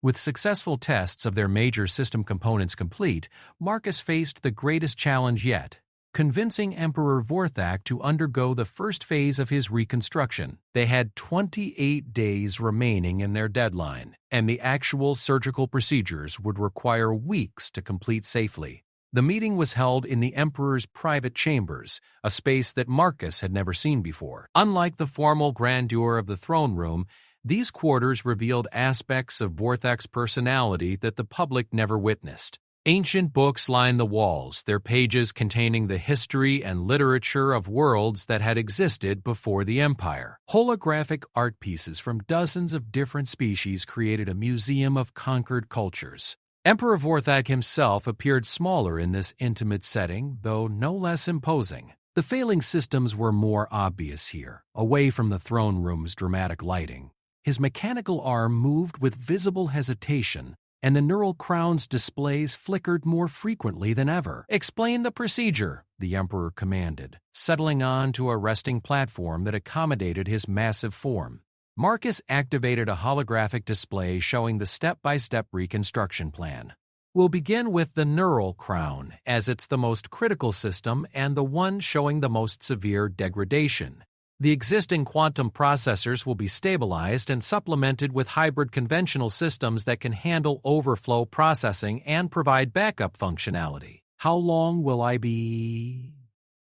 With successful tests of their major system components complete, Marcus faced the greatest challenge yet: convincing Emperor Vorthak to undergo the first phase of his reconstruction. They had 28 days remaining in their deadline, and the actual surgical procedures would require weeks to complete safely. The meeting was held in the Emperor's private chambers, a space that Marcus had never seen before. Unlike the formal grandeur of the throne room, these quarters revealed aspects of Vorthak's personality that the public never witnessed. Ancient books lined the walls, their pages containing the history and literature of worlds that had existed before the Empire. Holographic art pieces from dozens of different species created a museum of conquered cultures. Emperor Vorthak himself appeared smaller in this intimate setting, though no less imposing. The failing systems were more obvious here, away from the throne room's dramatic lighting. His mechanical arm moved with visible hesitation, and the neural crown's displays flickered more frequently than ever. "Explain the procedure," the Emperor commanded, settling on to a resting platform that accommodated his massive form. Marcus activated a holographic display showing the step-by-step reconstruction plan. "We'll begin with the neural crown, as it's the most critical system and the one showing the most severe degradation. The existing quantum processors will be stabilized and supplemented with hybrid conventional systems that can handle overflow processing and provide backup functionality. How long will I be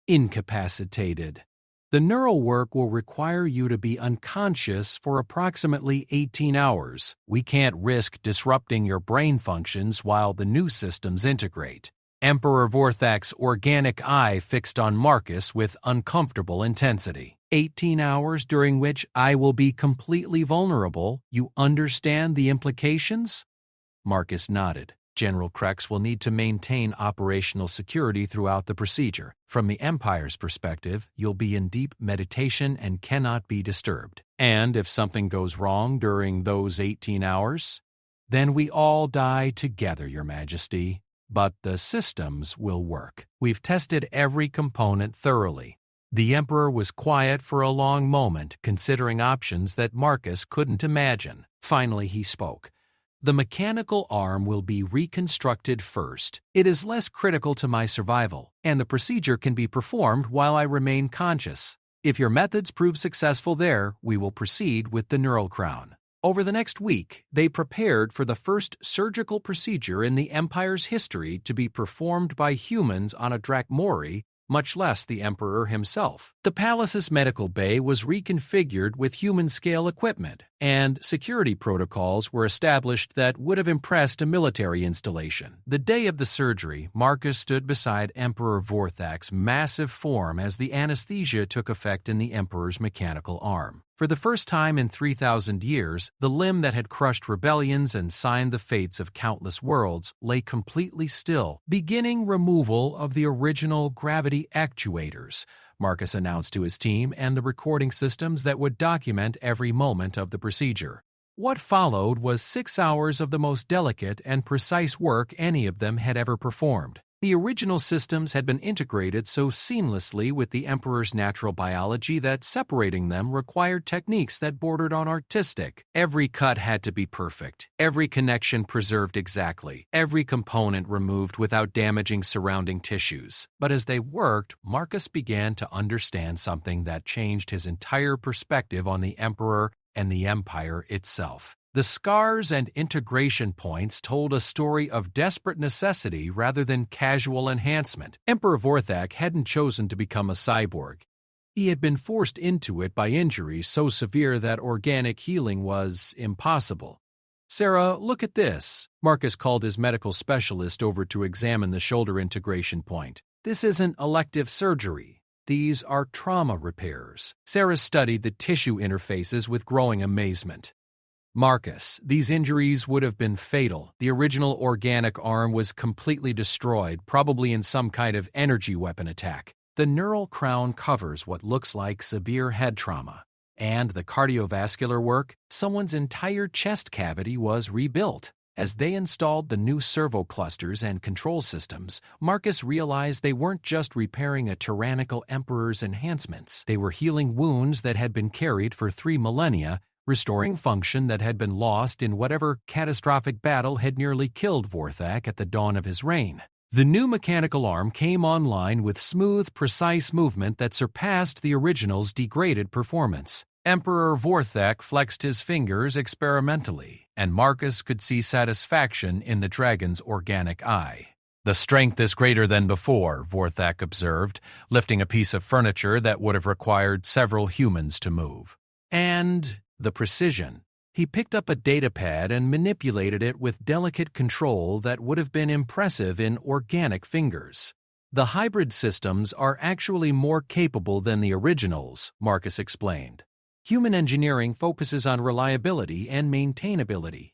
incapacitated? The neural work will require you to be unconscious for approximately 18 hours. We can't risk disrupting your brain functions while the new systems integrate." Emperor Vorthak's organic eye fixed on Marcus with uncomfortable intensity. 18 hours during which I will be completely vulnerable. You understand the implications? Marcus nodded. General Krex will need to maintain operational security throughout the procedure. From the Empire's perspective, you'll be in deep meditation and cannot be disturbed. And if something goes wrong during those 18 hours, then we all die together, Your Majesty. But the systems will work. We've tested every component thoroughly. The Emperor was quiet for a long moment, considering options that Marcus couldn't imagine. Finally, he spoke. The mechanical arm will be reconstructed first. It is less critical to my survival, and the procedure can be performed while I remain conscious. If your methods prove successful there, we will proceed with the neural crown. Over the next week, they prepared for the first surgical procedure in the Empire's history to be performed by humans on a Drakmori, much less the Emperor himself. The palace's medical bay was reconfigured with human-scale equipment, and security protocols were established that would have impressed a military installation. The day of the surgery, Marcus stood beside Emperor Vorthak's massive form as the anesthesia took effect in the Emperor's mechanical arm. For the first time in 3,000 years, the limb that had crushed rebellions and signed the fates of countless worlds lay completely still, beginning removal of the original gravity actuators, Marcus announced to his team, and the recording systems that would document every moment of the procedure. What followed was 6 hours of the most delicate and precise work any of them had ever performed. The original systems had been integrated so seamlessly with the Emperor's natural biology that separating them required techniques that bordered on artistic. Every cut had to be perfect, every connection preserved exactly, every component removed without damaging surrounding tissues. But as they worked, Marcus began to understand something that changed his entire perspective on the Emperor and the Empire itself. The scars and integration points told a story of desperate necessity rather than casual enhancement. Emperor Vorthak hadn't chosen to become a cyborg. He had been forced into it by injuries so severe that organic healing was impossible. "Sarah, look at this." Marcus called his medical specialist over to examine the shoulder integration point. "This isn't elective surgery. These are trauma repairs." Sarah studied the tissue interfaces with growing amazement. "Marcus, these injuries would have been fatal. The original organic arm was completely destroyed, probably in some kind of energy weapon attack. The neural crown covers what looks like severe head trauma. And the cardiovascular work, someone's entire chest cavity was rebuilt. As they installed the new servo clusters and control systems, Marcus realized they weren't just repairing a tyrannical emperor's enhancements. They were healing wounds that had been carried for 3 millennia, restoring function that had been lost in whatever catastrophic battle had nearly killed Vorthak at the dawn of his reign. The new mechanical arm came online with smooth, precise movement that surpassed the original's degraded performance. Emperor Vorthak flexed his fingers experimentally, and Marcus could see satisfaction in the dragon's organic eye. "The strength is greater than before," Vorthak observed, lifting a piece of furniture that would have required several humans to move. "And the precision." He picked up a datapad and manipulated it with delicate control that would have been impressive in organic fingers. "The hybrid systems are actually more capable than the originals," Marcus explained. "Human engineering focuses on reliability and maintainability.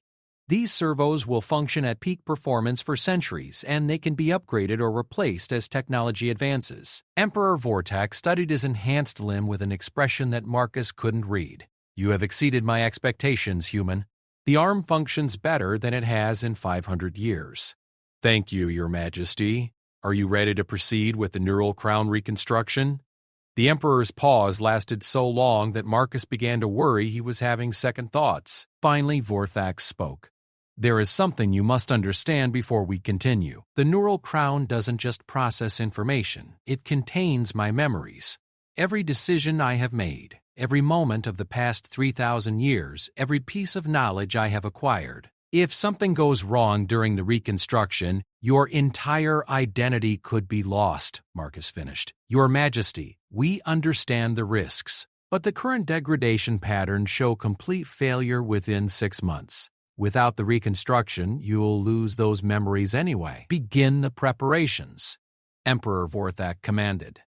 These servos will function at peak performance for centuries, and they can be upgraded or replaced as technology advances." Emperor Vorthak studied his enhanced limb with an expression that Marcus couldn't read. "You have exceeded my expectations, human. The arm functions better than it has in 500 years. "Thank you, Your Majesty. Are you ready to proceed with the neural crown reconstruction?" The Emperor's pause lasted so long that Marcus began to worry he was having second thoughts. Finally, Vorthak spoke. "There is something you must understand before we continue. The neural crown doesn't just process information. It contains my memories. Every decision I have made, every moment of the past 3,000 years, every piece of knowledge I have acquired. If something goes wrong during the reconstruction, your entire identity could be lost," Marcus finished. "Your Majesty, we understand the risks, but the current degradation patterns show complete failure within 6 months. Without the reconstruction, you'll lose those memories anyway. Begin the preparations," Emperor Vorthak commanded.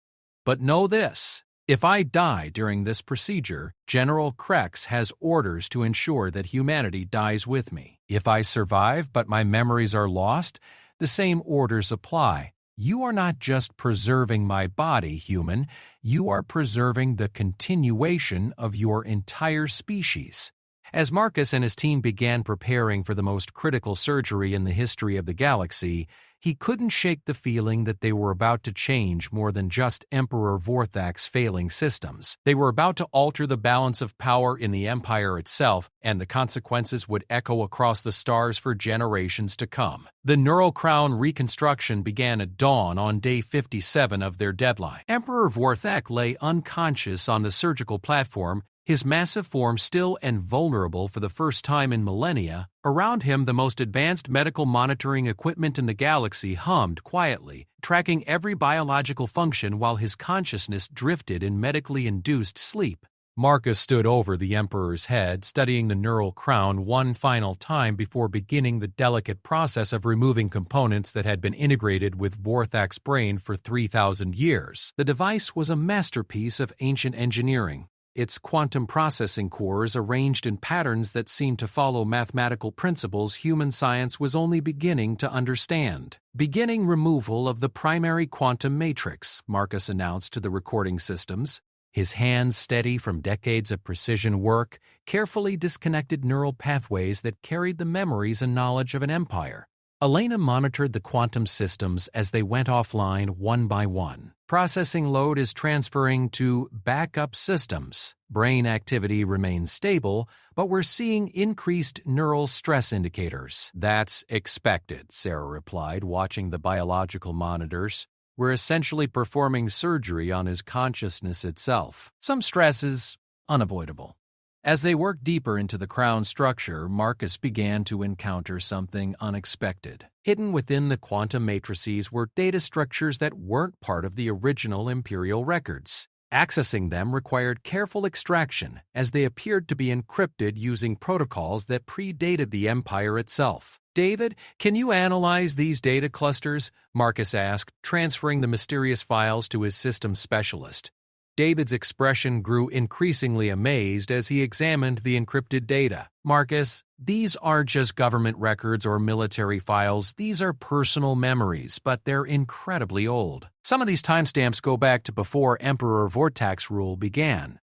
"But know this. If I die during this procedure, General Krex has orders to ensure that humanity dies with me. If I survive but my memories are lost, the same orders apply. You are not just preserving my body, human. You are preserving the continuation of your entire species." As Marcus and his team began preparing for the most critical surgery in the history of the galaxy, He couldn't shake the feeling that they were about to change more than just Emperor Vorthak's failing systems. They were about to alter the balance of power in the Empire itself, and the consequences would echo across the stars for generations to come. The Neural Crown reconstruction began at dawn on day 57 of their deadline. Emperor Vorthak lay unconscious on the surgical platform, his massive form still and vulnerable for the first time in millennia. Around him, the most advanced medical monitoring equipment in the galaxy hummed quietly, tracking every biological function while his consciousness drifted in medically induced sleep. Marcus stood over the Emperor's head, studying the neural crown one final time before beginning the delicate process of removing components that had been integrated with Vorthak's brain for 3,000 years. The device was a masterpiece of ancient engineering, its quantum processing cores arranged in patterns that seemed to follow mathematical principles human science was only beginning to understand. Beginning removal of the primary quantum matrix, Marcus announced to the recording systems. His hands steady from decades of precision work, carefully disconnected neural pathways that carried the memories and knowledge of an empire. Elena monitored the quantum systems as they went offline one by one. Processing load is transferring to backup systems. Brain activity remains stable, but we're seeing increased neural stress indicators. That's expected, Sarah replied, watching the biological monitors. We're essentially performing surgery on his consciousness itself. Some stress is unavoidable. As they worked deeper into the crown structure, Marcus began to encounter something unexpected. Hidden within the quantum matrices were data structures that weren't part of the original Imperial records. Accessing them required careful extraction, as they appeared to be encrypted using protocols that predated the Empire itself. David, can you analyze these data clusters? Marcus asked, transferring the mysterious files to his systems specialist. David's expression grew increasingly amazed as he examined the encrypted data. Marcus, these aren't just government records or military files. These are personal memories, but they're incredibly old. Some of these timestamps go back to before Emperor Vorthak's rule began.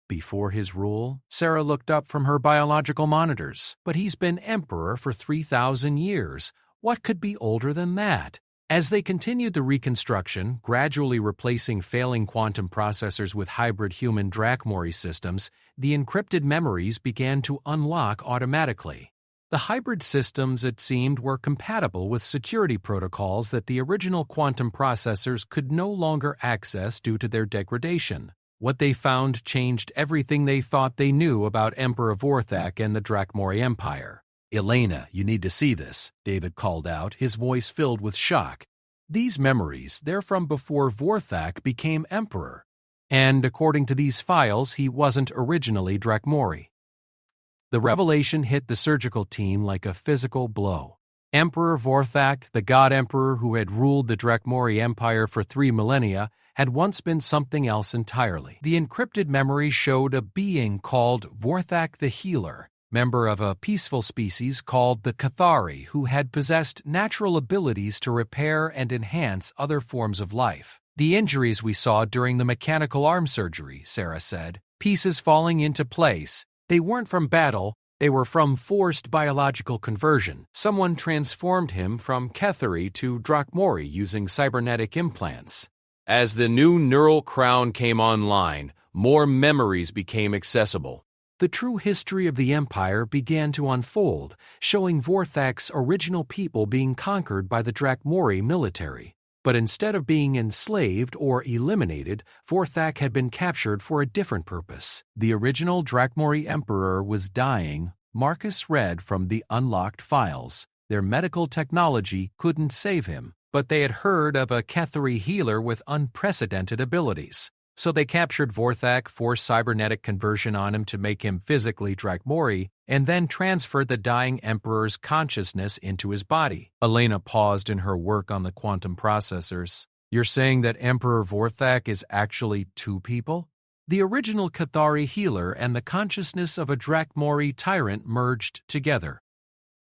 Before his rule? Sarah looked up from her biological monitors. But he's been emperor for 3,000 years. What could be older than that? As they continued the reconstruction, gradually replacing failing quantum processors with hybrid human Drachmori systems, the encrypted memories began to unlock automatically. The hybrid systems, it seemed, were compatible with security protocols that the original quantum processors could no longer access due to their degradation. What they found changed everything they thought they knew about Emperor Vorthak and the Drachmori Empire. Elena, you need to see this, David called out, his voice filled with shock. These memories, they're from before Vorthak became emperor. And according to these files, he wasn't originally Drachmori. The revelation hit the surgical team like a physical blow. Emperor Vorthak, the god emperor who had ruled the Drachmori Empire for 3 millennia, had once been something else entirely. The encrypted memory showed a being called Vorthak the Healer, member of a peaceful species called the Cathari, who had possessed natural abilities to repair and enhance other forms of life. The injuries we saw during the mechanical arm surgery, Sarah said, pieces falling into place, they weren't from battle, they were from forced biological conversion. Someone transformed him from Cathari to Drachmori using cybernetic implants. As the new neural crown came online, more memories became accessible. The true history of the Empire began to unfold, showing Vorthak's original people being conquered by the Drachmori military. But instead of being enslaved or eliminated, Vorthak had been captured for a different purpose. The original Drachmori Emperor was dying. Marcus read from the unlocked files. Their medical technology couldn't save him, but they had heard of a Cathari healer with unprecedented abilities. So they captured Vorthak, forced cybernetic conversion on him to make him physically Drachmori, and then transferred the dying emperor's consciousness into his body. Elena paused in her work on the quantum processors. You're saying that Emperor Vorthak is actually 2 people? The original Cathari healer and the consciousness of a Drachmori tyrant merged together.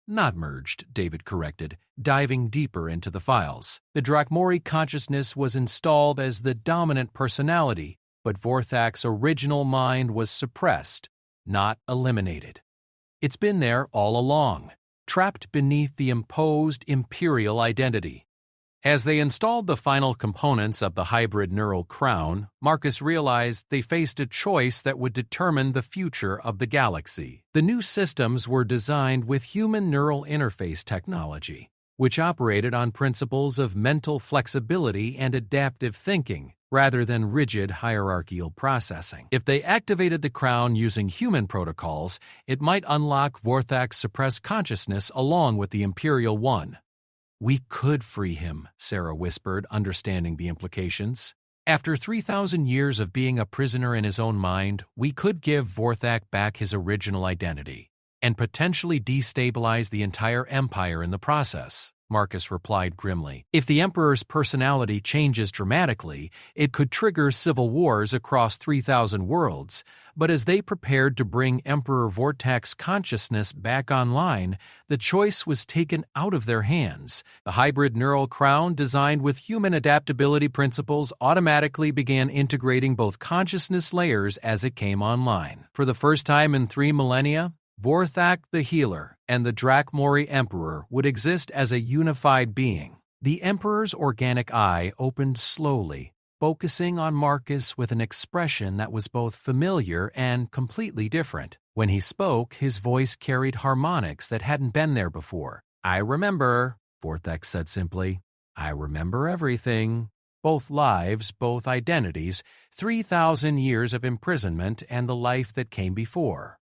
Not merged, David corrected, diving deeper into the files. The Drachmori consciousness was installed as the dominant personality, but Vorthak's original mind was suppressed, not eliminated. It's been there all along. trapped beneath the imposed imperial identity. As they installed the final components of the hybrid neural crown, Marcus realized they faced a choice that would determine the future of the galaxy. The new systems were designed with human neural interface technology, which operated on principles of mental flexibility and adaptive thinking, rather than rigid hierarchical processing. If they activated the crown using human protocols, it might unlock Vorthak's suppressed consciousness along with the Imperial One. "We could free him," Sarah whispered, understanding the implications. "After 3,000 years of being a prisoner in his own mind, we could give Vorthak back his original identity, and potentially destabilize the entire empire in the process," Marcus replied grimly. "If the Emperor's personality changes dramatically, it could trigger civil wars across 3,000 worlds, but as they prepared to bring Emperor Vortak's consciousness back online, the choice was taken out of their hands. The hybrid neural crown, designed with human adaptability principles, automatically began integrating both consciousness layers as it came online. For the first time in 3 millennia, Vorthak the Healer and the Drakmori Emperor would exist as a unified being. The Emperor's organic eye opened slowly, focusing on Marcus with an expression that was both familiar and completely different. When he spoke, his voice carried harmonics that hadn't been there before. "I remember," Vorthak said simply. "I remember everything. Both lives, both identities, 3,000 years of imprisonment, and the life that came before."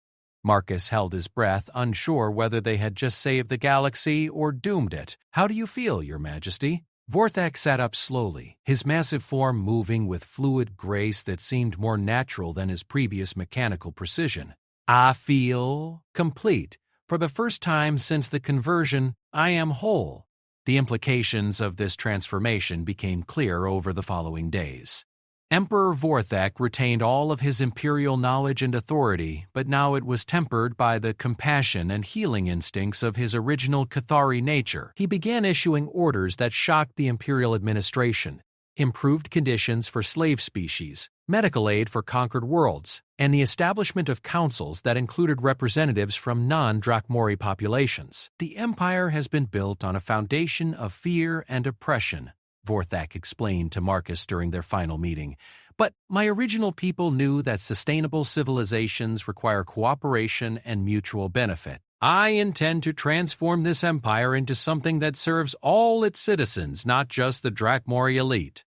Marcus held his breath, unsure whether they had just saved the galaxy or doomed it. "How do you feel, Your Majesty?" Vorthak sat up slowly, his massive form moving with fluid grace that seemed more natural than his previous mechanical precision. "I feel complete. For the first time since the conversion, I am whole." The implications of this transformation became clear over the following days. Emperor Vorthak retained all of his imperial knowledge and authority, but now it was tempered by the compassion and healing instincts of his original Cathari nature. He began issuing orders that shocked the imperial administration: improved conditions for slave species, medical aid for conquered worlds, and the establishment of councils that included representatives from non-Drakmori populations. "The empire has been built on a foundation of fear and oppression," Vorthak explained to Marcus during their final meeting. "But my original people knew that sustainable civilizations require cooperation and mutual benefit. I intend to transform this empire into something that serves all its citizens, not just the Drakmori elite."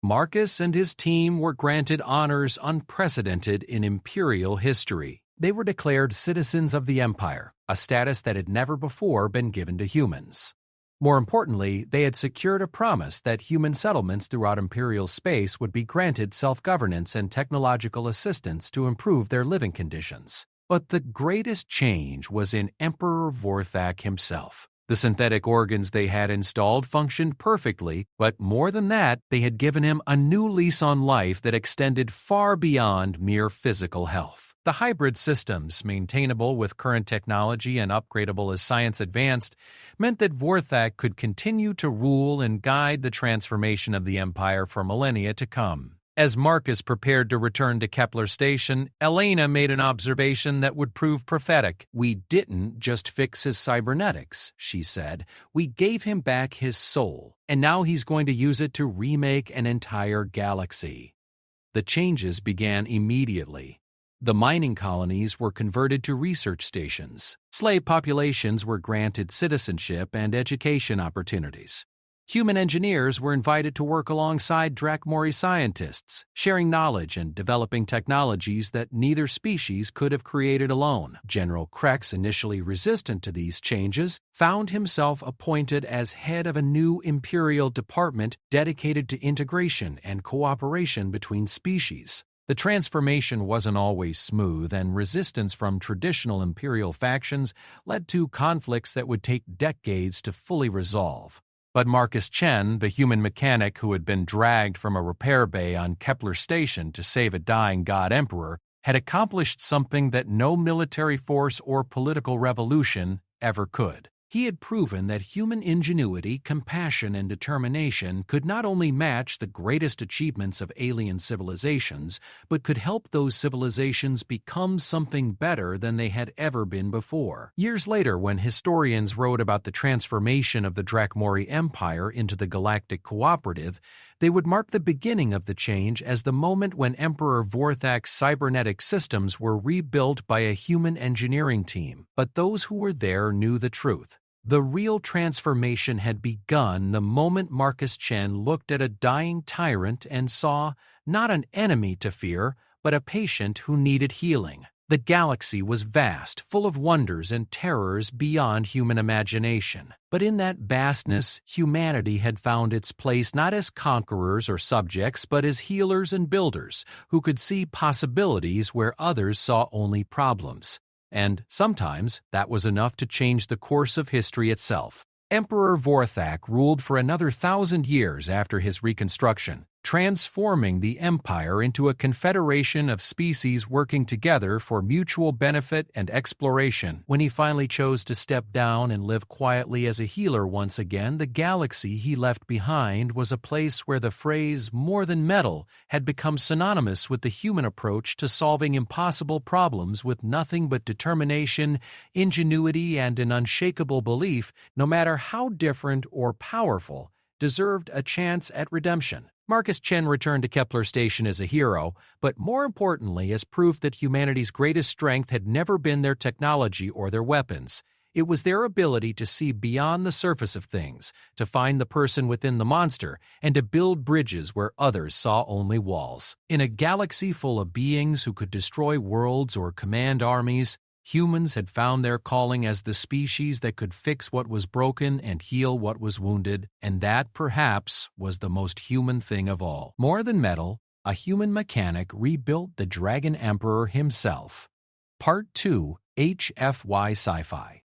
Marcus and his team were granted honors unprecedented in imperial history. They were declared citizens of the empire, a status that had never before been given to humans. More importantly, they had secured a promise that human settlements throughout imperial space would be granted self-governance and technological assistance to improve their living conditions. But the greatest change was in Emperor Vorthak himself. The synthetic organs they had installed functioned perfectly, but more than that, they had given him a new lease on life that extended far beyond mere physical health. The hybrid systems, maintainable with current technology and upgradable as science advanced, meant that Vorthak could continue to rule and guide the transformation of the Empire for millennia to come. As Marcus prepared to return to Kepler Station, Elena made an observation that would prove prophetic. "We didn't just fix his cybernetics," she said. "We gave him back his soul, and now he's going to use it to remake an entire galaxy." The changes began immediately. The mining colonies were converted to research stations. Slave populations were granted citizenship and education opportunities. Human engineers were invited to work alongside Drakmori scientists, sharing knowledge and developing technologies that neither species could have created alone. General Krex, initially resistant to these changes, found himself appointed as head of a new imperial department dedicated to integration and cooperation between species. The transformation wasn't always smooth, and resistance from traditional imperial factions led to conflicts that would take decades to fully resolve. But Marcus Chen, the human mechanic who had been dragged from a repair bay on Kepler Station to save a dying god emperor, had accomplished something that no military force or political revolution ever could. He had proven that human ingenuity, compassion, and determination could not only match the greatest achievements of alien civilizations, but could help those civilizations become something better than they had ever been before. Years later, when historians wrote about the transformation of the Drakmori Empire into the Galactic Cooperative, they would mark the beginning of the change as the moment when Emperor Vorthak's cybernetic systems were rebuilt by a human engineering team. But those who were there knew the truth. The real transformation had begun the moment Marcus Chen looked at a dying tyrant and saw not an enemy to fear, but a patient who needed healing. The galaxy was vast, full of wonders and terrors beyond human imagination. But in that vastness, humanity had found its place not as conquerors or subjects, but as healers and builders who could see possibilities where others saw only problems. And sometimes that was enough to change the course of history itself. Emperor Vorthak ruled for another 1,000 years after his reconstruction, transforming the empire into a confederation of species working together for mutual benefit and exploration. When he finally chose to step down and live quietly as a healer once again, the galaxy he left behind was a place where the phrase "more than metal" had become synonymous with the human approach to solving impossible problems with nothing but determination, ingenuity, and an unshakable belief, no matter how different or powerful, deserved a chance at redemption. Marcus Chen returned to Kepler Station as a hero, but more importantly as proof that humanity's greatest strength had never been their technology or their weapons. It was their ability to see beyond the surface of things, to find the person within the monster, and to build bridges where others saw only walls. In a galaxy full of beings who could destroy worlds or command armies, humans had found their calling as the species that could fix what was broken and heal what was wounded, and that, perhaps, was the most human thing of all. More than metal, a human mechanic rebuilt the Dragon Emperor himself. Part 2, HFY Sci-Fi.